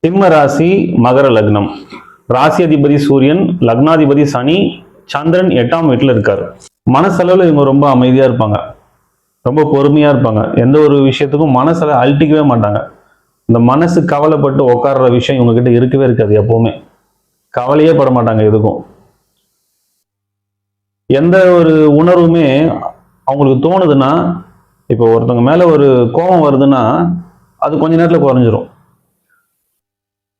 சிம்ம ராசி மகர லக்னம். ராசி அதிபதி சூரியன், லக்னாதிபதி சனி, சந்திரன் 8ஆம் வீட்டில் இருக்காரு. மனசளவில் இவங்க ரொம்ப அமைதியா இருப்பாங்க, ரொம்ப பொறுமையா இருப்பாங்க. எந்த ஒரு விஷயத்துக்கும் மனசளவு அழட்டிக்கவே மாட்டாங்க. இந்த மனசு கவலைப்பட்டு உட்கார்ற விஷயம் இவங்க கிட்ட இருக்கவே இருக்காது. எப்பவுமே கவலையே பட மாட்டாங்க எதுக்கும். எந்த ஒரு உணர்வுமே அவங்களுக்கு தோணுதுன்னா, இப்போ ஒருத்தவங்க மேல ஒரு கோபம் வருதுன்னா அது கொஞ்ச நேரத்துல குறைஞ்சிரும்.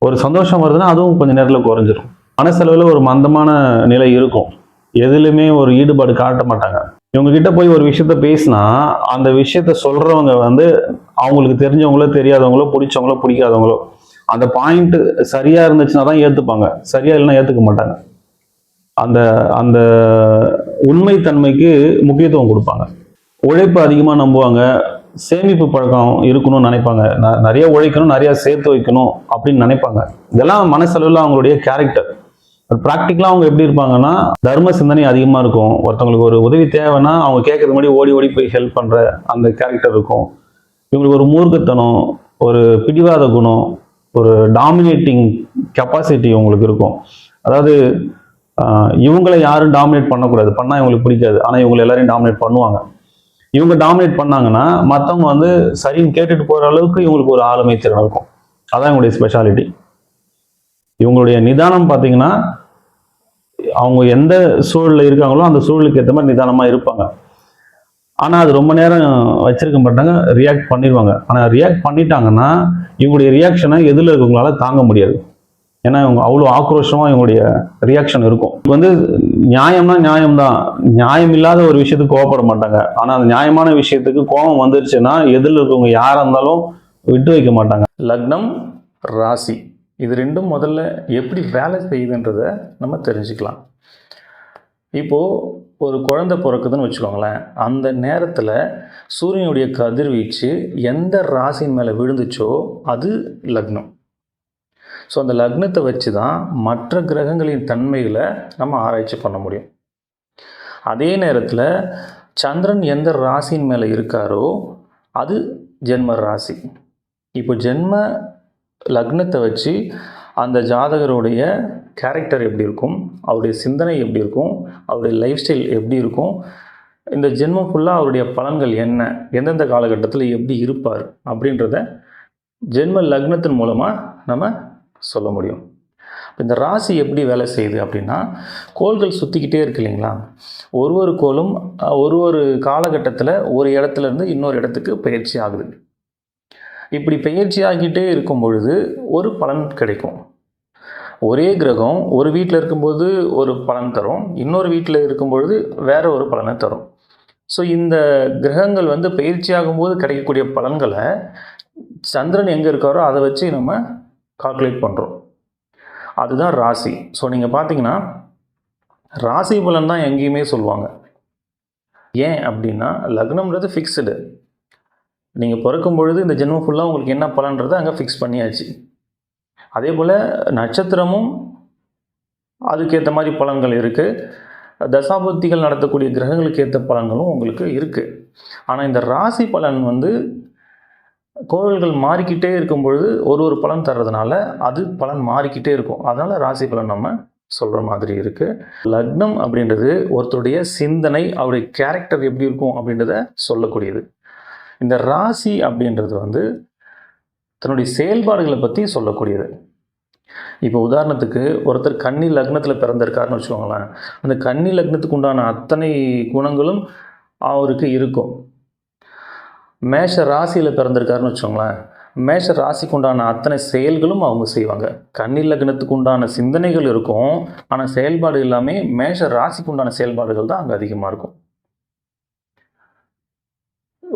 ஒரு சந்தோஷம் வருதுன்னா அதுவும் கொஞ்ச நேரத்துல குறைஞ்சிரும். மனசளவில் ஒரு மந்தமான நிலை இருக்கும். எதுலையுமே ஒரு ஈடுபாடு காட்ட மாட்டாங்க. இவங்க கிட்ட போய் ஒரு விஷயத்த பேசினா அந்த விஷயத்த சொல்றவங்க அவங்களுக்கு தெரிஞ்சவங்களோ தெரியாதவங்களோ பிடிச்சவங்களோ பிடிக்காதவங்களோ அந்த பாயிண்ட் சரியா இருந்துச்சுன்னா தான் ஏத்துப்பாங்க, சரியா இல்லைன்னா ஏத்துக்க மாட்டாங்க. அந்த அந்த உண்மைத்தன்மைக்கு முக்கியத்துவம் கொடுப்பாங்க. உழைப்பு அதிகமா நம்புவாங்க. சேமிப்பு பழக்கம் இருக்கணும்னு நினைப்பாங்க. நிறைய உழைக்கணும், நிறைய சேர்த்து வைக்கணும் அப்படின்னு நினைப்பாங்க. இதெல்லாம் மனசளவில் அவங்களுடைய கேரக்டர். ப்ராக்டிக்கலா அவங்க எப்படி இருப்பாங்கன்னா, தர்ம சிந்தனை அதிகமா இருக்கும். ஒருத்தவங்களுக்கு ஒரு உதவி தேவைன்னா அவங்க கேட்கறது முன்னாடி ஓடி ஓடி போய் ஹெல்ப் பண்ற அந்த கேரக்டர் இருக்கும். இவங்களுக்கு ஒரு மூர்க்கத்தனம், ஒரு பிடிவாத குணம், ஒரு டாமினேட்டிங் கெப்பாசிட்டி உங்களுக்கு இருக்கும். அதாவது இவங்களை யாரும் டாமினேட் பண்ணக்கூடாது, பண்ணா இவங்களுக்கு பிடிக்காது. ஆனா இவங்களை எல்லாரையும் டாமினேட் பண்ணுவாங்க. இவங்க டாமினேட் பண்ணாங்கன்னா மற்றவங்க சரின்னு கேட்டுட்டு போற அளவுக்கு இவங்களுக்கு ஒரு ஆளுமை திறன் இருக்கும். அதான் இவங்களுடைய ஸ்பெஷாலிட்டி. இவங்களுடைய நிதானம் பார்த்தீங்கன்னா, அவங்க எந்த சூழல்ல இருக்காங்களோ அந்த சூழலுக்கு ஏற்ற மாதிரி நிதானமா இருப்பாங்க. ஆனா அது ரொம்ப நேரம் வச்சிருக்க மாட்டாங்க, ரியாக்ட் பண்ணிடுவாங்க. ஆனா ரியாக்ட் பண்ணிட்டாங்கன்னா இவங்களுடைய ரியாக்ஷனை எதில் இருக்கவங்களால தாங்க முடியாது. ஏன்னா இவங்க அவ்வளோ ஆக்ரோஷமா இவங்களுடைய ரியாக்ஷன் இருக்கும். நியாயம்னா நியாயம்தான், நியாயம் இல்லாத ஒரு விஷயத்துக்கு கோவப்பட மாட்டாங்க. ஆனா அந்த நியாயமான விஷயத்துக்கு கோபம் வந்துருச்சுன்னா எதில் இருக்கவங்க யாரா இருந்தாலும் விட்டு வைக்க மாட்டாங்க. லக்னம், ராசி இது ரெண்டும் முதல்ல எப்படி வேலை செய்யுதுன்றதை நம்ம தெரிஞ்சுக்கலாம். இப்போது ஒரு குழந்தை பிறக்குதுன்னு வச்சுக்கோங்களேன். அந்த நேரத்தில் சூரியனுடைய கதிர்வீச்சு எந்த ராசியின் மேலே விழுந்துச்சோ அது லக்னம். ஸோ அந்த லக்னத்தை வச்சு தான் மற்ற கிரகங்களின் தன்மைகளை நம்ம ஆராய்ச்சி பண்ண முடியும். அதே நேரத்தில் சந்திரன் எந்த ராசியின் மேலே இருக்காரோ அது ஜென்ம ராசி. இப்போ ஜென்ம லக்னத்தை வச்சு அந்த ஜாதகருடைய கேரக்டர் எப்படி இருக்கும், அவருடைய சிந்தனை எப்படி இருக்கும், அவருடைய லைஃப் ஸ்டைல் எப்படி இருக்கும், இந்த ஜென்மம் ஃபுல்லாக அவருடைய பலன்கள் என்ன, எந்தெந்த காலகட்டத்தில் எப்படி இருப்பார் அப்படின்றத ஜென்ம லக்னத்தின் மூலமாக நம்ம சொல்ல முடியும். இந்த ராசி எப்படி வேலை செய்யுது அப்படின்னா, கோள்கள் சுற்றிக்கிட்டே இருக்கு இல்லைங்களா. ஒரு கோளும் ஒரு காலகட்டத்தில் ஒரு இடத்துலேருந்து இன்னொரு இடத்துக்கு பயிற்சி ஆகுது. இப்படி பயிற்சி ஆகிட்டே இருக்கும் பொழுது ஒரு பலன் கிடைக்கும். ஒரே கிரகம் ஒரு வீட்டில் இருக்கும்போது ஒரு பலன் தரும், இன்னொரு வீட்டில் இருக்கும்பொழுது வேற ஒரு பலனை தரும். ஸோ இந்த கிரகங்கள் பயிற்சி ஆகும்போது கிடைக்கக்கூடிய பலன்களை சந்திரன் எங்கே இருக்காரோ அதை வச்சு நம்ம கால்குலேட் பண்ணுறோம். அதுதான் ராசி. ஸோ நீங்கள் பார்த்தீங்கன்னா ராசி பலன் தான் எங்கேயுமே சொல்லுவாங்க. ஏன் அப்படின்னா லக்னம்ன்றது ஃபிக்ஸ்டு. நீங்கள் பிறக்கும் பொழுது இந்த ஜென்மம் ஃபுல்லாக உங்களுக்கு என்ன பலன்றதை அங்கே ஃபிக்ஸ் பண்ணியாச்சு. அதே போல் நட்சத்திரமும் அதுக்கேற்ற மாதிரி பலன்கள் இருக்குது. தசாபுத்திகள் நடத்தக்கூடிய கிரகங்களுக்கு ஏற்ற பலன்களும் உங்களுக்கு இருக்குது. ஆனால் இந்த ராசி பலன் கோள்கள் மாறிக்கிட்டே இருக்கும் பொழுது ஒரு பலன் தர்றதுனால அது பலன் மாறிக்கிட்டே இருக்கும். அதனால் ராசி பலன் நம்ம சொல்கிற மாதிரி இருக்குது. லக்னம் அப்படின்றது ஒருத்தருடைய சிந்தனை, அவருடைய கேரக்டர் எப்படி இருக்கும் அப்படின்றத சொல்லக்கூடியது. இந்த ராசி அப்படின்றது தன்னுடைய செயல்பாடுகளை பற்றி சொல்லக்கூடியது. இப்போ உதாரணத்துக்கு ஒருத்தர் கன்னி லக்னத்தில் பிறந்திருக்காருன்னு வச்சுக்கோங்களேன். அந்த கன்னி லக்னத்துக்கு உண்டான அத்தனை குணங்களும் அவருக்கு இருக்கும். மேஷ ராசியில் பிறந்திருக்காருன்னு வச்சுக்கோங்களேன். மேஷ ராசிக்கு உண்டான அத்தனை செயல்களும் அவங்க செய்வாங்க. கன்னி லக்னத்துக்கு உண்டான சிந்தனைகள் இருக்கும், ஆனால் செயல்பாடு எல்லாமே மேஷ ராசிக்கு உண்டான செயல்பாடுகள் தான் அங்கே அதிகமாக இருக்கும்.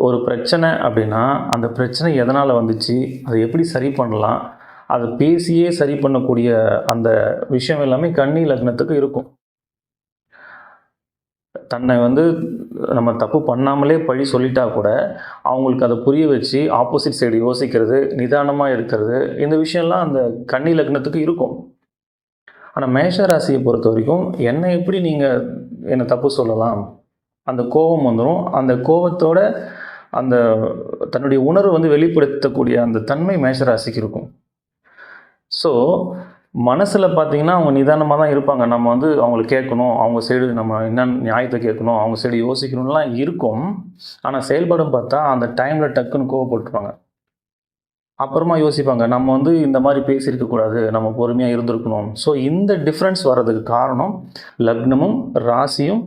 ஒரு பிரச்சனை அப்படின்னா அந்த பிரச்சனை எதனால் வந்துச்சு, அதை எப்படி சரி பண்ணலாம், அதை பேசியே சரி பண்ணக்கூடிய அந்த விஷயம் எல்லாமே கன்னி லக்னத்துக்கு இருக்கும். தன்னை நம்ம தப்பு பண்ணாமலே பழி சொல்லிட்டா கூட அவங்களுக்கு அதை புரிய வச்சு ஆப்போசிட் சைடு யோசிக்கிறது, நிதானமாக இருக்கிறது, இந்த விஷயம்லாம் அந்த கன்னி லக்னத்துக்கு இருக்கும். ஆனால் மேஷ ராசியை பொறுத்த வரைக்கும் என்னை எப்படி நீங்கள் என்னை தப்பு சொல்லலாம், அந்த கோபம் வந்துடும். அந்த கோபத்தோட அந்த தன்னுடைய உணர்வு வெளிப்படுத்தக்கூடிய அந்த தன்மை மேஷராசிக்கு இருக்கும். ஸோ மனசில் பார்த்தீங்கன்னா அவங்க நிதானமாக தான் இருப்பாங்க. நம்ம வந்து அவங்கள கேட்கணும், அவங்க சைடு நம்ம என்ன நியாயத்தை கேட்கணும், அவங்க சைடு யோசிக்கணும்லாம் இருக்கும். ஆனால் செயல்படும் பார்த்தா அந்த டைமில் டக்குன்னு கோவப்பட்டுருவாங்க. அப்புறமா யோசிப்பாங்க, நம்ம வந்து இந்த மாதிரி பேசியிருக்கக்கூடாது, நம்ம பொறுமையாக இருந்திருக்கணும். ஸோ இந்த டிஃப்ரென்ஸ் வர்றதுக்கு காரணம் லக்னமும் ராசியும்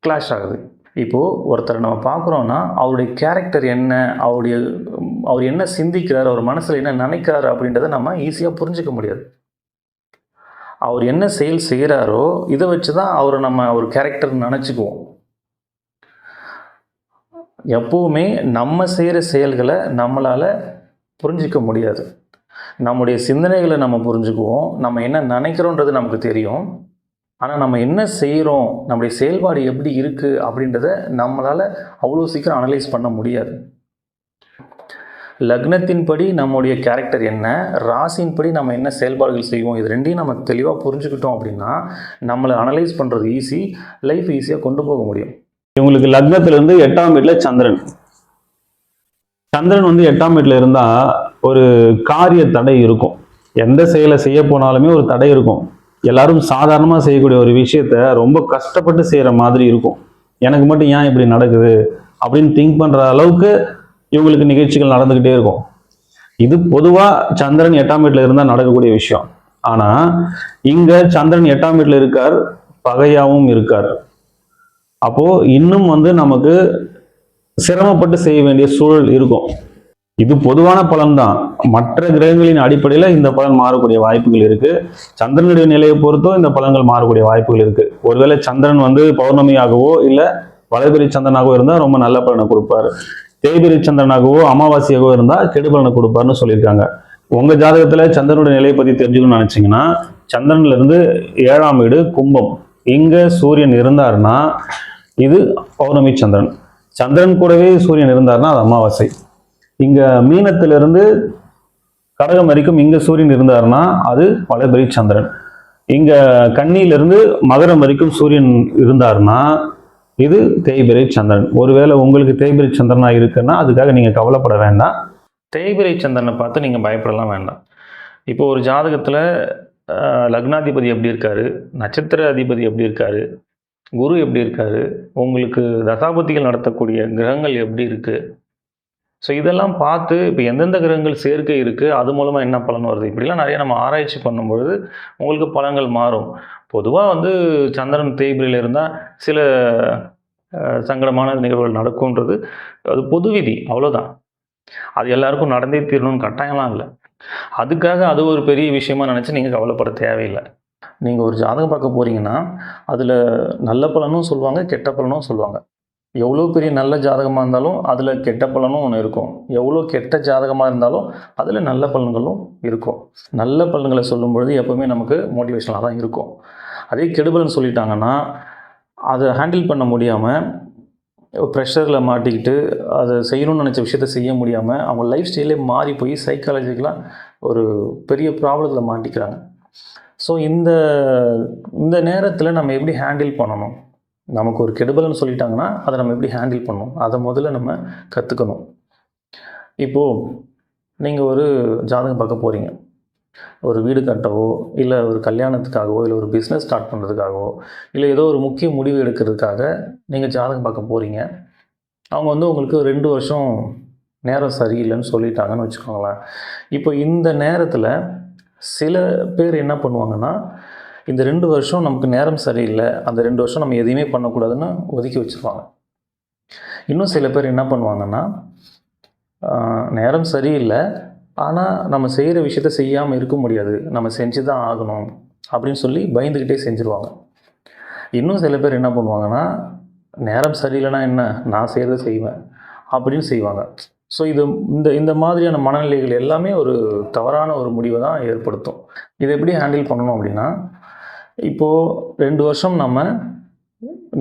கிளாஷ் ஆகுது. இப்போது ஒருத்தரை நம்ம பார்க்குறோன்னா அவருடைய கேரக்டர் என்ன, அவர் என்ன சிந்திக்கிறார், அவர் மனசில் என்ன நினைக்கிறாரு அப்படின்றத நம்ம ஈஸியாக புரிஞ்சிக்க முடியாது. அவர் என்ன செயல் செய்கிறாரோ இதை வச்சு தான் அவரை நம்ம ஒரு கேரக்டர் நினச்சிக்குவோம். எப்போவுமே நம்ம செய்கிற செயல்களை நம்மளால் புரிஞ்சிக்க முடியாது. நம்முடைய சிந்தனைகளை நம்ம புரிஞ்சுக்குவோம், நம்ம என்ன நினைக்கிறோன்றது நமக்கு தெரியும். ஆனால் நம்ம என்ன செய்கிறோம், நம்முடைய செயல்பாடு எப்படி இருக்குது அப்படின்றத நம்மளால் அவ்வளோ சீக்கிரம் அனலைஸ் பண்ண முடியாது. லக்னத்தின்படி நம்முடைய கேரக்டர் என்ன, ராசியின்படி நம்ம என்ன செயல்பாடுகள் செய்வோம், இது ரெண்டையும் நம்ம தெளிவாக புரிஞ்சுக்கிட்டோம் அப்படின்னா நம்மளை அனலைஸ் பண்ணுறது ஈஸி, லைஃப் ஈஸியாக கொண்டு போக முடியும். இவங்களுக்கு லக்னத்திலிருந்து 8ஆம் வீட்டில் சந்திரன். சந்திரன் வந்து 8ஆம் வீட்டில் இருந்தால் ஒரு காரிய தடை இருக்கும். எந்த செயலை செய்ய போனாலுமே ஒரு தடை இருக்கும். எல்லாரும் சாதாரணமாக செய்யக்கூடிய ஒரு விஷயத்த ரொம்ப கஷ்டப்பட்டு செய்கிற மாதிரி இருக்கும். எனக்கு மட்டும் ஏன் இப்படி நடக்குது அப்படின்னு திங்க் பண்ணுற அளவுக்கு இவங்களுக்கு நிகழ்ச்சிகள் நடந்துக்கிட்டே இருக்கும். இது பொதுவாக சந்திரன் 8ஆம் வீட்டில் இருந்தால் நடக்கக்கூடிய விஷயம். ஆனால் இங்கே சந்திரன் 8ஆம் வீட்டில் இருக்கார், பகையாகவும் இருக்கார். அப்போது இன்னும் வந்து நமக்கு சிரமப்பட்டு செய்ய வேண்டிய சூழல் இருக்கும். இது பொதுவான பலன் தான். மற்ற கிரகங்களின் அடிப்படையில் இந்த பலன் மாறக்கூடிய வாய்ப்புகள் இருக்கு. சந்திரனுடைய நிலையை பொறுத்தும் இந்த பலன்கள் மாறக்கூடிய வாய்ப்புகள் இருக்கு. ஒருவேளை சந்திரன் வந்து பௌர்ணமியாகவோ இல்லை வளர்பிறை சந்திரனாகவோ இருந்தால் ரொம்ப நல்ல பலனை கொடுப்பாரு. தேய்பிறை சந்திரனாகவோ அமாவாசையாகவோ இருந்தால் கெடு பலனை கொடுப்பாருன்னு சொல்லியிருக்காங்க. உங்க ஜாதகத்துல சந்திரனுடைய நிலையை பத்தி தெரிஞ்சுக்கணும்னு நினைச்சீங்கன்னா சந்திரன்ல இருந்து 7ஆம் வீடு கும்பம், இங்க சூரியன் இருந்தாருன்னா இது பௌர்ணமி சந்திரன். சந்திரன் கூடவே சூரியன் இருந்தாருன்னா அது அமாவாசை. இங்க மீனத்திலிருந்து கடகம் வரைக்கும் இங்க சூரியன் இருந்தாருன்னா அது வளர்பிறை சந்திரன். இங்க கன்னியிலிருந்து மகரம் வரைக்கும் சூரியன் இருந்தாருன்னா இது தேய்பிறை சந்திரன். ஒருவேளை உங்களுக்கு தேய்பிறை சந்திரனா இருக்குன்னா அதுக்காக நீங்க கவலைப்பட வேண்டாம். தேய்பிறை சந்திரனை பார்த்து நீங்கள் பயப்படலாம் வேண்டாம். இப்போ ஒரு ஜாதகத்தில் லக்னாதிபதி எப்படி இருக்காரு, நட்சத்திர அதிபதி எப்படி இருக்காரு, குரு எப்படி இருக்காரு, உங்களுக்கு தசாபதிகள் நடத்தக்கூடிய கிரகங்கள் எப்படி இருக்குது, ஸோ இதெல்லாம் பார்த்து இப்போ எந்தெந்த கிரகங்கள் சேர்க்கை இருக்குது, அது மூலமாக என்ன பலன் வருது, இப்படிலாம் நிறைய நம்ம ஆராய்ச்சி பண்ணும்பொழுது உங்களுக்கு பலன்கள் மாறும். பொதுவாக வந்து சந்திரன் தேய்பிரையில் இருந்தால் சில சங்கடமான நிகழ்வுகள் நடக்கும்ன்றது அது பொது விதி, அவ்வளோதான். அது எல்லாருக்கும் நடந்தே தீரணும்னு கட்டாயம்லாம் இல்லை. அதுக்காக அது ஒரு பெரிய விஷயமா நினச்சி நீங்கள் கவலைப்பட தேவையில்லை. நீங்கள் ஒரு ஜாதகம் பார்க்க போகிறீங்கன்னா அதில் நல்ல பலனும் சொல்லுவாங்க, கெட்ட பலனும் சொல்லுவாங்க. எவ்வளோ பெரிய நல்ல ஜாதகமாக இருந்தாலும் அதில் கெட்ட பலனும் ஒன்று இருக்கும். எவ்வளோ கெட்ட ஜாதகமாக இருந்தாலும் அதில் நல்ல பலன்களும் இருக்கும். நல்ல பலன்களை சொல்லும்பொழுது எப்போவுமே நமக்கு மோட்டிவேஷனாக தான் இருக்கும். அதே கெடுபலன் சொல்லிட்டாங்கன்னா அதை ஹேண்டில் பண்ண முடியாமல் ப்ரெஷரில் மாட்டிக்கிட்டு அதை செய்யணும்னு நினச்ச விஷயத்த செய்ய முடியாமல் அவங்க லைஃப் ஸ்டைலே மாறி போய் சைக்காலஜிக்கலாக ஒரு பெரிய ப்ராப்ளத்தில் மாட்டிக்கிறாங்க. ஸோ இந்த நேரத்தில் நம்ம எப்படி ஹேண்டில் பண்ணணும், நமக்கு ஒரு கெடுபலன்னு சொல்லிட்டாங்கன்னா அதை நம்ம எப்படி ஹேண்டில் பண்ணணும், அதை முதல்ல நம்ம கற்றுக்கணும். இப்போது நீங்கள் ஒரு ஜாதகம் பார்க்க போகிறீங்க, ஒரு வீடு கட்டவோ இல்லை ஒரு கல்யாணத்துக்காகவோ இல்லை ஒரு பிஸ்னஸ் ஸ்டார்ட் பண்ணுறதுக்காகவோ இல்லை ஏதோ ஒரு முக்கிய முடிவு எடுக்கிறதுக்காக நீங்கள் ஜாதகம் பார்க்க போகிறீங்க. அவங்க வந்து உங்களுக்கு 2 வருஷம் நேரம் சரியில்லைன்னு சொல்லிட்டாங்கன்னு வச்சுக்கோங்களேன். இப்போ இந்த நேரத்தில் சில பேர் என்ன பண்ணுவாங்கன்னா, இந்த 2 வருஷம் நமக்கு நேரம் சரியில்லை, அந்த 2 வருஷம் நம்ம எதையுமே பண்ணக்கூடாதுன்னு ஒதுக்கி வச்சுருவாங்க. இன்னும் சில பேர் என்ன பண்ணுவாங்கன்னா, நேரம் சரியில்லை ஆனால் நம்ம செய்கிற விஷயத்த செய்யாமல் இருக்க முடியாது, நம்ம செஞ்சு தான் ஆகணும் அப்படின்னு சொல்லி பயந்துக்கிட்டே செஞ்சுருவாங்க. இன்னும் சில பேர் என்ன பண்ணுவாங்கன்னா, நேரம் சரியில்லைனா என்ன, நான் செய்கிறத செய்வேன் அப்படின்னு செய்வாங்க. ஸோ இந்த மாதிரியான மனநிலைகள் எல்லாமே ஒரு தவறான ஒரு முடிவை தான் ஏற்படுத்தும். இதை எப்படி ஹேண்டில் பண்ணணும் அப்படின்னா, இப்போது 2 வருஷம் நம்ம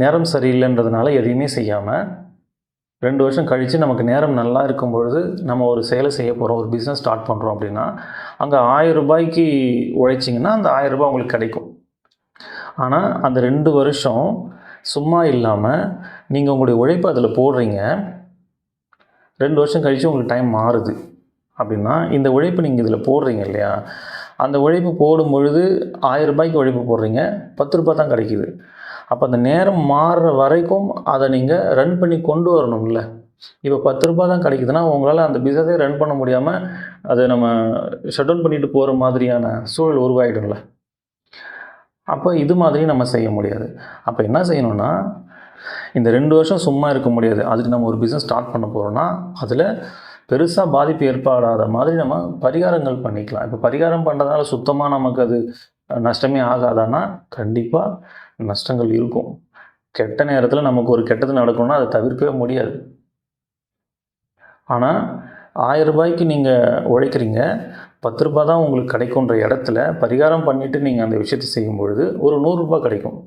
நேரம் சரியில்லைன்றதுனால எதையுமே செய்யாமல் 2 வருஷம் கழித்து நமக்கு நேரம் நல்லா இருக்கும் பொழுது நம்ம ஒரு செயலை செய்ய போகிறோம், ஒரு பிஸ்னஸ் ஸ்டார்ட் பண்ணுறோம் அப்படின்னா அங்கே 1000 ரூபாய்க்கு உழைச்சிங்கன்னா அந்த 1000 ரூபாய் உங்களுக்கு கிடைக்கும். ஆனால் அந்த 2 வருஷம் சும்மா இல்லாமல் நீங்கள் உங்களுடைய உழைப்பு அதில் போடுறீங்க, 2 வருஷம் கழித்து உங்களுக்கு டைம் மாறுது. அப்படின்னா இந்த உழைப்பு நீங்கள் இதில் போடுறீங்க இல்லையா, அந்த உழைப்பு போடும் பொழுது 1000 ரூபாய்க்கு உழைப்பு போடுறீங்க, 10 ரூபாய் தான் கிடைக்கிது. அப்போ அந்த நேரம் மாறுற வரைக்கும் அதை நீங்கள் ரன் பண்ணி கொண்டு வரணும்ல. இப்போ 10 ரூபாய் தான் கிடைக்குதுன்னா உங்களால் அந்த பிஸ்னஸே ரன் பண்ண முடியாமல் அதை நம்ம ஷட் டவுன் பண்ணிட்டு போகிற மாதிரியான சூழல் உருவாகிடும்ல. அப்போ இது மாதிரி நம்ம செய்ய முடியாது. அப்போ என்ன செய்யணும்னா, இந்த 2 வருஷம் சும்மா இருக்க முடியாது. அதுக்கு நம்ம ஒரு பிஸ்னஸ் ஸ்டார்ட் பண்ண போகிறோம்னா அதில் பெருசாக பாதிப்பு ஏற்படாத மாதிரி நம்ம பரிகாரங்கள் பண்ணிக்கலாம். இப்போ பரிகாரம் பண்ணுறதுனால சுத்தமாக நமக்கு அது நஷ்டமே ஆகாதான்னா கண்டிப்பாக நஷ்டங்கள் இருக்கும். கெட்ட நேரத்தில் நமக்கு ஒரு கெட்டது நடக்கணும்னா அதை தவிர்க்கவே முடியாது. ஆனால் 1000 ரூபாய்க்கு நீங்கள் உழைக்கிறீங்க, 10 ரூபாய் தான் உங்களுக்கு கிடைக்குன்ற இடத்துல பரிகாரம் பண்ணிவிட்டு நீங்கள் அந்த விஷயத்தை செய்யும்பொழுது ஒரு 100 ரூபாய் கிடைக்கும்.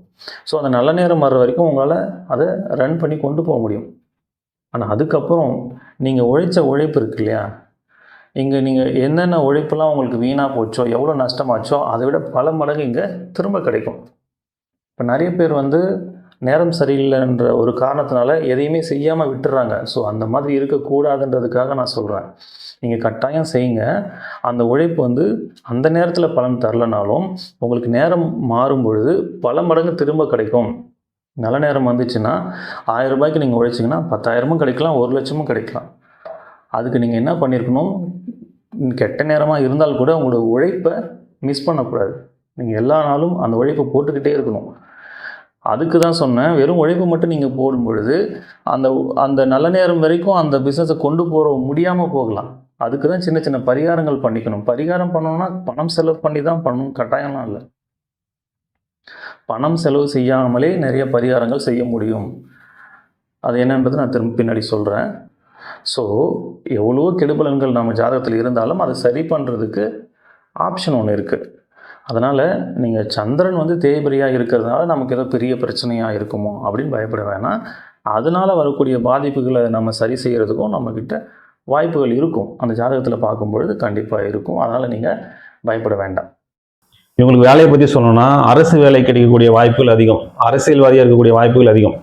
ஸோ அந்த நல்ல நேரம் வர்ற வரைக்கும் உங்களால் அதை ரன் பண்ணி கொண்டு போக முடியும். ஆனால் அதுக்கப்புறம் நீங்கள் உழைச்ச உழைப்பு இருக்கு இல்லையா, இங்கே நீங்கள் என்னென்ன உழைப்பெல்லாம் உங்களுக்கு வீணாக போச்சோ, எவ்வளோ நஷ்டமாச்சோ அதை விட பல மடங்கு இங்கே திரும்ப கிடைக்கும். இப்போ நிறைய பேர் நேரம் சரியில்லைன்ற ஒரு காரணத்தினால எதையுமே செய்யாமல் விட்டுறாங்க. ஸோ அந்த மாதிரி இருக்கக்கூடாதுன்றதுக்காக நான் சொல்கிறேன், நீங்கள் கட்டாயம் செய்யுங்க. அந்த உழைப்பு அந்த நேரத்தில் பலன் தரலனாலும் உங்களுக்கு நேரம் மாறும் பொழுது பல மடங்கு திரும்ப கிடைக்கும். நல்ல நேரம் வந்துச்சுன்னா 1000 ரூபாய்க்கு நீங்கள் உழைச்சிங்கன்னா 10,000 கிடைக்கலாம், 1,00,000 கிடைக்கலாம். அதுக்கு நீங்கள் என்ன பண்ணியிருக்கணும், கெட்ட நேரமாக இருந்தால் கூட உங்களோட உழைப்பை மிஸ் பண்ணக்கூடாது. நீங்கள் எல்லா நாளும் அந்த உழைப்பை போட்டுக்கிட்டே இருக்கணும். அதுக்கு தான் சொன்னேன், வெறும் உழைப்பு மட்டும் நீங்கள் போடும் பொழுது அந்த நல்ல நேரம் வரைக்கும் அந்த பிஸ்னஸை கொண்டு போக முடியாமல் போகலாம். அதுக்கு தான் சின்ன சின்ன பரிகாரங்கள் பண்ணிக்கணும். பரிகாரம் பண்ணணும்னா பணம் செலவு பண்ணி தான் பண்ணணும், கட்டாயம்லாம் இல்லை. பணம் செலவு செய்யாமலே நிறைய பரிகாரங்கள் செய்ய முடியும். அது என்னன்றது நான் திரும்ப பின்னாடி சொல்கிறேன். ஸோ எவ்வளோ கெடுபலன்கள் நம்ம ஜாதகத்தில் இருந்தாலும் அதை சரி பண்ணுறதுக்கு ஆப்ஷன் ஒன்று இருக்குது. அதனால் நீங்கள் சந்திரன் தேய்பிரையாக இருக்கிறதுனால நமக்கு ஏதோ பெரிய பிரச்சனையாக இருக்குமோ அப்படின்னு பயப்பட வேணாம். அதனால் வரக்கூடிய பாதிப்புகளை நம்ம சரி செய்கிறதுக்கும் நம்மக்கிட்ட வாய்ப்புகள் இருக்கும். அந்த ஜாதகத்தில் பார்க்கும்பொழுது கண்டிப்பாக இருக்கும். அதனால் நீங்கள் பயப்பட வேண்டாம். இவங்களுக்கு வேலையை பற்றி சொல்லணும்னா, அரசு வேலை கிடைக்கக்கூடிய வாய்ப்புகள் அதிகம், அரசியல்வாதியாக இருக்கக்கூடிய வாய்ப்புகள் அதிகம்.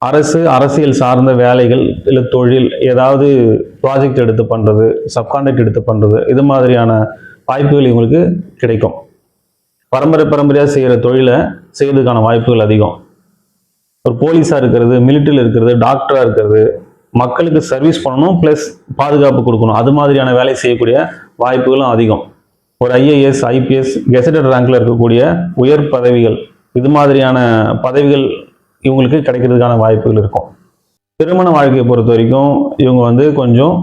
அரசியல் சார்ந்த வேலைகள் இல்லை தொழில், ஏதாவது ப்ராஜெக்ட் எடுத்து பண்ணுறது, சப்கான்ட்ராக்ட் எடுத்து பண்ணுறது, இது மாதிரியான வாய்ப்புகள் இவங்களுக்கு கிடைக்கும். பரம்பரையாக செய்கிற தொழிலை செய்வதற்கான வாய்ப்புகள் அதிகம். ஒரு போலீஸாக இருக்கிறது, மிலிட்டரியில் இருக்கிறது, டாக்டராக இருக்கிறது, மக்களுக்கு சர்வீஸ் பண்ணணும் ப்ளஸ் பாதுகாப்பு கொடுக்கணும், அது மாதிரியான வேலை செய்யக்கூடிய வாய்ப்புகளும் அதிகம். ஒரு ஐஏஎஸ், ஐபிஎஸ், கெசட்டட் ரேங்கில் இருக்கக்கூடிய உயர் பதவிகள், இது மாதிரியான பதவிகள் இவங்களுக்கு கிடைக்கிறதுக்கான வாய்ப்புகள் இருக்கும். திருமண வாழ்க்கையை பொறுத்த வரைக்கும் இவங்க கொஞ்சம்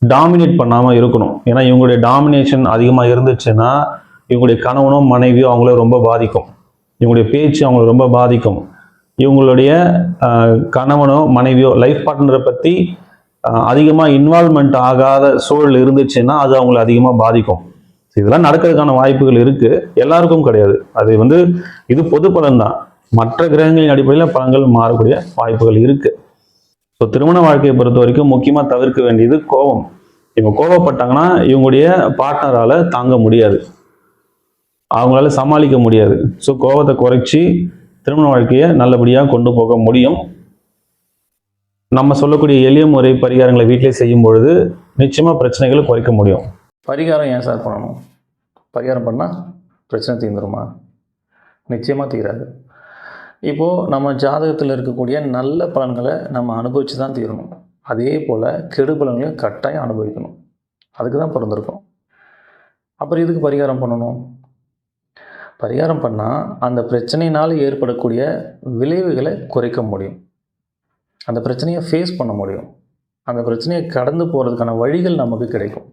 டாமினேட் பண்ணாமல் இருக்கணும். ஏன்னா இவங்களுடைய டாமினேஷன் அதிகமாக இருந்துச்சுன்னா இவங்களுடைய கணவனோ மனைவியோ அவங்கள ரொம்ப பாதிக்கும். இவங்களுடைய பேச்சு அவங்கள ரொம்ப பாதிக்கும். இவங்களுடைய கணவனோ மனைவியோ லைஃப் பார்ட்னரை பற்றி அதிகமாக இன்வால்மெண்ட் ஆகாத சூழல் இருந்துச்சுன்னா அது அவங்களை அதிகமாக பாதிக்கும். இதெல்லாம் நடக்கிறதுக்கான வாய்ப்புகள் இருக்குது, எல்லாருக்கும் கிடையாது. அது இது பொது பலன் தான். மற்ற கிரகங்களின் அடிப்படையில் பலன்கள் மாறக்கூடிய வாய்ப்புகள் இருக்குது. ஸோ திருமண வாழ்க்கையை பொறுத்த வரைக்கும் முக்கியமாக தவிர்க்க வேண்டியது கோபம். இவங்க கோபப்பட்டாங்கன்னா இவங்களுடைய பார்ட்னரால் தாங்க முடியாது, அவங்களால சமாளிக்க முடியாது. ஸோ கோபத்தை குறைச்சி திருமண வாழ்க்கையை நல்லபடியாக கொண்டு போக முடியும். நம்ம சொல்லக்கூடிய எளிய முறை பரிகாரங்களை வீட்டிலே செய்யும் பொழுது நிச்சயமாக பிரச்சனைகளை குறைக்க முடியும். பரிகாரம் ஏன் சார் பண்ணணும்? பரிகாரம் பண்ணால் பிரச்சனை தீர்ந்துருமா? நிச்சயமாக தீராது. இப்போது நம்ம ஜாதகத்தில் இருக்கக்கூடிய நல்ல பலன்களை நம்ம அனுபவித்து தான் தீரணும். அதே போல் கெடு பலன்களையும் கட்டாயம் அனுபவிக்கணும். அதுக்கு தான் பிறந்திருக்கோம். அப்புறம் இதுக்கு பரிகாரம் பண்ணணும். பரிகாரம் பண்ணால் அந்த பிரச்சனையினால் ஏற்படக்கூடிய விளைவுகளை குறைக்க முடியும். அந்த பிரச்சனையை ஃபேஸ் பண்ண முடியும். அந்த பிரச்சனையை கடந்து போகிறதுக்கான வழிகள் நமக்கு கிடைக்கும்.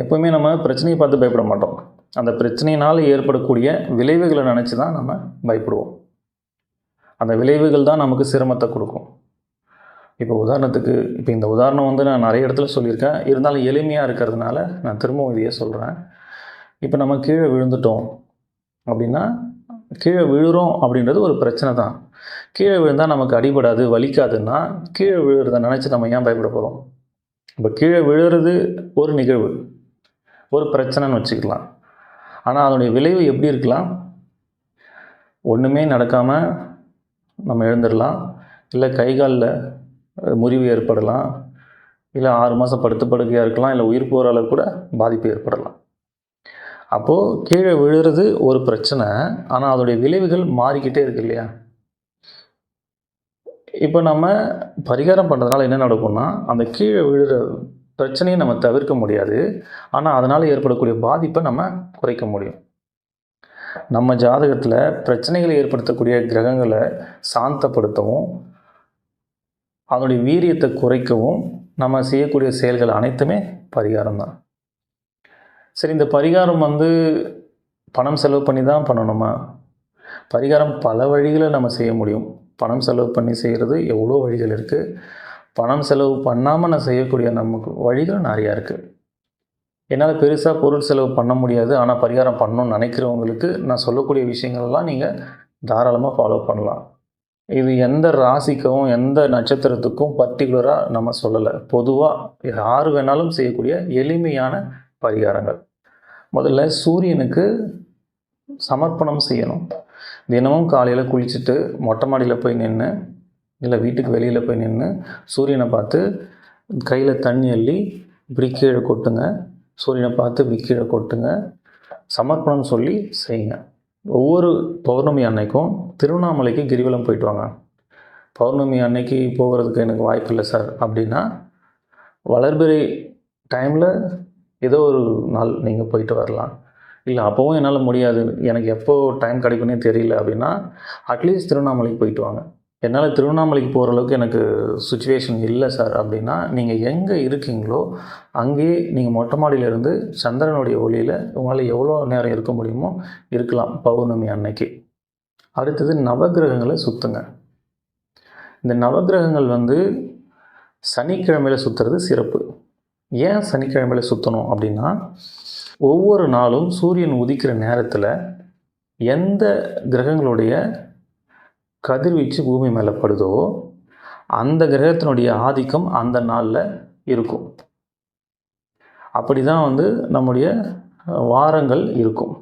எப்போவுமே நம்ம பிரச்சனையை பார்த்து பயப்பட மாட்டோம். அந்த பிரச்சனையினால் ஏற்படக்கூடிய விளைவுகளை நினச்சி தான் நம்ம பயப்படுவோம். அந்த விளைவுகள் தான் நமக்கு சிரமத்தை கொடுக்கும். இப்போ உதாரணத்துக்கு, இந்த உதாரணம் நான் நிறைய இடத்துல சொல்லியிருக்கேன், இருந்தாலும் எளிமையாக இருக்கிறதுனால நான் திரும்பவும் இதையே சொல்கிறேன். இப்போ நம்ம கீழே விழுந்துட்டோம் அப்படின்னா, கீழே விழுறோம் அப்படின்றது ஒரு பிரச்சனை தான். கீழே விழுந்தால் நமக்கு அடிபடாது, வலிக்காதுன்னா கீழே விழுறதை நினச்சி நம்ம ஏன் பயப்பட போகிறோம்? இப்போ கீழே விழுறது ஒரு நிகழ்வு, ஒரு பிரச்சனைன்னு வச்சுக்கலாம். ஆனால் அதனுடைய விளைவு எப்படி இருக்கலாம்? ஒன்றுமே நடக்காமல் நம்ம எழுந்துடலாம், இல்லை கை காலில் முறிவு ஏற்படலாம், இல்லை 6 மாதம் படுத்து படுக்கையாக இருக்கலாம், இல்லை உயிர் போகிற அளவுக்கு கூட பாதிப்பு ஏற்படலாம். அப்போது கீழே விழுறது ஒரு பிரச்சனை, ஆனால் அதோடைய விளைவுகள் மாறிக்கிட்டே இருக்கு இல்லையா? இப்போ நம்ம பரிகாரம் பண்ணுறதுனால என்ன நடக்கும்னா, அந்த கீழே விழுற பிரச்சனையை நம்ம தவிர்க்க முடியாது, ஆனால் அதனால் ஏற்படக்கூடிய பாதிப்பை நம்ம குறைக்க முடியும். நம்ம ஜாதகத்தில் பிரச்சனைகளை ஏற்படுத்தக்கூடிய கிரகங்களை சாந்தப்படுத்தவும், அதனுடைய வீரியத்தை குறைக்கவும் நம்ம செய்யக்கூடிய செயல்கள் அனைத்துமே பரிகாரம் தான். சரி, இந்த பரிகாரம் பணம் செலவு பண்ணி தான் பண்ணணுமா? பரிகாரம் பல வழிகளை நம்ம செய்ய முடியும். பணம் செலவு பண்ணி செய்கிறது எவ்வளோ வழிகள் இருக்குது. பணம் செலவு பண்ணாமல் நான் செய்யக்கூடிய நமக்கு வழிகள் நிறையா இருக்குது. என்னால் பெருசாக பொருள் செலவு பண்ண முடியாது, ஆனால் பரிகாரம் பண்ணணும்னு நினைக்கிறவங்களுக்கு நான் சொல்லக்கூடிய விஷயங்கள்லாம் நீங்கள் தாராளமாக ஃபாலோ பண்ணலாம். இது எந்த ராசிக்கும் எந்த நட்சத்திரத்துக்கும் பர்டிகுலராக நம்ம சொல்லலை. பொதுவாக யார் வேணாலும் செய்யக்கூடிய எளிமையான பரிகாரங்கள். முதல்ல சூரியனுக்கு சமர்ப்பணம் செய்யணும். தினமும் காலையில் குளிச்சுட்டு மொட்டை மாடியில் போய் நின்று, இல்லை வீட்டுக்கு வெளியில் போய் நின்று சூரியனை பார்த்து கையில் தண்ணி அள்ளி இப்படி கீழே கொட்டுங்க. சூரியனை பார்த்து இப்படி கீழே கொட்டுங்க. சமர்ப்பணம் சொல்லி செய்யுங்க. ஒவ்வொரு பௌர்ணமி அன்னைக்கும் திருவண்ணாமலைக்கு கிரிவலம் போயிட்டு வாங்க. பௌர்ணமி அன்னைக்கு போகிறதுக்கு எனக்கு வாய்ப்பு இல்லை சார் அப்படின்னா, வளர்பிறை டைமில் ஏதோ ஒரு நாள் நீங்கள் போயிட்டு வரலாம். இல்லை அப்போவும் என்னால் முடியாது, எனக்கு எப்போ டைம் கிடைக்குன்னே தெரியல அப்படின்னா, அட்லீஸ்ட் திருவண்ணாமலைக்கு போயிட்டு வாங்க. என்னால் திருவண்ணாமலைக்கு போகிற அளவுக்கு எனக்கு சுச்சுவேஷன் இல்லை சார் அப்படின்னா, நீங்கள் எங்கே இருக்கீங்களோ அங்கேயே நீங்கள் மொட்டை மாடியிலேருந்து சந்திரனுடைய ஒளியில் உங்களால் எவ்வளோ நேரம் இருக்க முடியுமோ இருக்கலாம் பௌர்ணமி அன்னைக்கு. அடுத்தது நவகிரகங்களை சுற்றுங்க. இந்த நவகிரகங்கள் சனிக்கிழமையில் சுற்றுறது சிறப்பு. ஏன் சனிக்கிழமையில் சுற்றணும் அப்படின்னா, ஒவ்வொரு நாளும் சூரியன் உதிக்கிற நேரத்தில் எந்த கிரகங்களுடைய கதிர்வீச்சு பூமி மேலே படுதோ அந்த கிரகத்தினுடைய ஆதிக்கம் அந்த நாளில் இருக்கும். அப்படி தான் நம்முடைய வாரங்கள் இருக்கும்.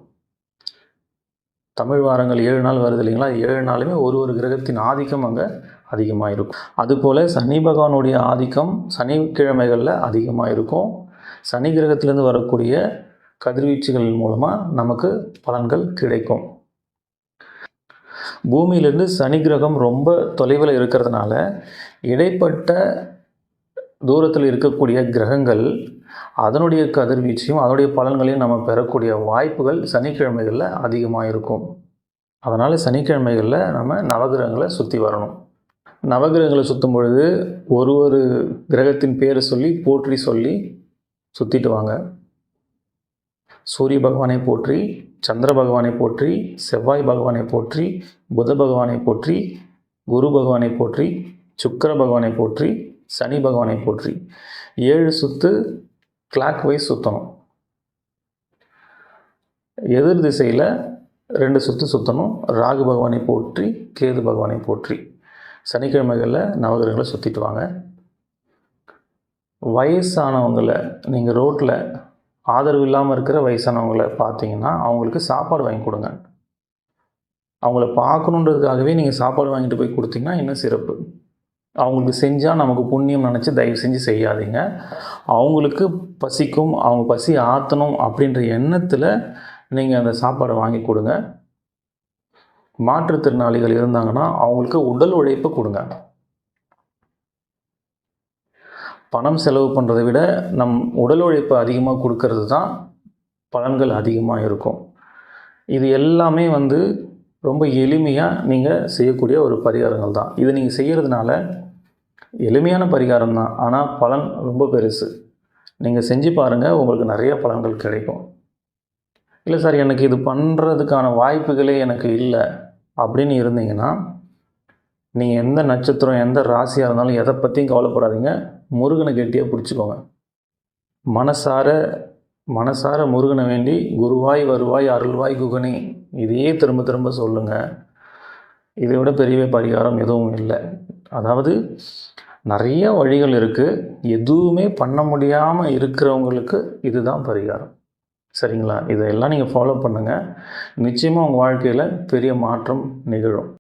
தமிழ் வாரங்கள் 7 நாள் வருது இல்லைங்களா? 7 நாளுமே ஒரு கிரகத்தின் ஆதிக்கம் அங்கே அதிகமாக இருக்கும். அதுபோல் சனி பகவானுடைய ஆதிக்கம் சனிக்கிழமைகளில் அதிகமாக இருக்கும். சனி கிரகத்திலேருந்து வரக்கூடிய கதிர்வீச்சுகள் மூலமாக நமக்கு பலன்கள் கிடைக்கும். பூமியிலிருந்து சனி கிரகம் ரொம்ப தொலைவில் இருக்கிறதுனால இடைப்பட்ட தூரத்தில் இருக்கக்கூடிய கிரகங்கள் அதனுடைய கதிர்வீச்சையும் அதனுடைய பலன்களையும் நம்ம பெறக்கூடிய வாய்ப்புகள் சனிக்கிழமைகளில் அதிகமாக இருக்கும். அதனால் சனிக்கிழமைகளில் நம்ம நவகிரகங்களை சுற்றி வரணும். நவகிரகங்களை சுற்றும் பொழுது ஒரு கிரகத்தின் பேரை சொல்லி போற்றி சொல்லி சுற்றிட்டு வாங்க. சூரிய பகவானை போற்றி, சந்திர பகவானை போற்றி, செவ்வாய் பகவானை போற்றி, புத பகவானை போற்றி, குரு பகவானை போற்றி, சுக்கிர பகவானை போற்றி, சனி பகவானை போற்றி 7 சுற்று கிளாக் வைஸ் சுற்றணும். எதிர் திசையில் 2 சுற்று சுற்றணும். ராகு பகவானை போற்றி, கேது பகவானை போற்றி சனிக்கிழமைகளில் நவகிரகங்களை சுற்றிட்டு வாங்க. வயசானவங்களை நீங்கள் ரோட்டில் ஆதரவு இல்லாமல் இருக்கிற வயசானவங்களை பார்த்தீங்கன்னா அவங்களுக்கு சாப்பாடு வாங்கி கொடுங்க. அவங்கள பார்க்கணுன்றதுக்காகவே நீங்கள் சாப்பாடு வாங்கிட்டு போய் கொடுத்தீங்கன்னா இன்னும் சிறப்பு. அவங்களுக்கு செஞ்சால் நமக்கு புண்ணியம் நினச்சி தயவு செஞ்சு செய்யாதீங்க. அவங்களுக்கு பசிக்கும், அவங்க பசி ஆற்றணும் அப்படின்ற எண்ணத்தில் நீங்கள் அந்த சாப்பாடை வாங்கி கொடுங்க. மாற்றுத்திறனாளிகள் இருந்தாங்கன்னா அவங்களுக்கு உடல் உழைப்பு கொடுங்க. பணம் செலவு பண்ணுறதை விட நம் உடல் உழைப்பு அதிகமாக கொடுக்கறது தான் பலன்கள் அதிகமாக இருக்கும். இது எல்லாமே ரொம்ப எளிமையாக நீங்கள் செய்யக்கூடிய ஒரு பரிகாரங்கள் தான். இதை நீங்கள் செய்கிறதுனால எளிமையான பரிகாரம் தான், ஆனால் பலன் ரொம்ப பெருசு. நீங்கள் செஞ்சு பாருங்கள், உங்களுக்கு நிறைய பலன்கள் கிடைக்கும். இல்லை சார் எனக்கு இது பண்ணுறதுக்கான வாய்ப்புகளே எனக்கு இல்லை அப்படின்னு இருந்தீங்கன்னா, நீங்கள் எந்த நட்சத்திரம் எந்த ராசியாக இருந்தாலும் எதை பற்றியும் கவலைப்படாதீங்க. முருகனை கெட்டியாக பிடிச்சிக்கோங்க. மனசார முருகனை வேண்டி குருவாய் வருவாய் அருள்வாய் குகனே இதையே திரும்ப திரும்ப சொல்லுங்கள். இதை விட பெரிய பரிகாரம் எதுவும் இல்லை. அதாவது நிறைய வழிகள் இருக்குது. எதுவுமே பண்ண முடியாமல் இருக்கிறவங்களுக்கு இதுதான் பரிகாரம். சரிங்களா? இதெல்லாம் நீங்கள் ஃபாலோ பண்ணுங்கள். நிச்சயமாக உங்கள் வாழ்க்கையில் பெரிய மாற்றம் நிகழும்.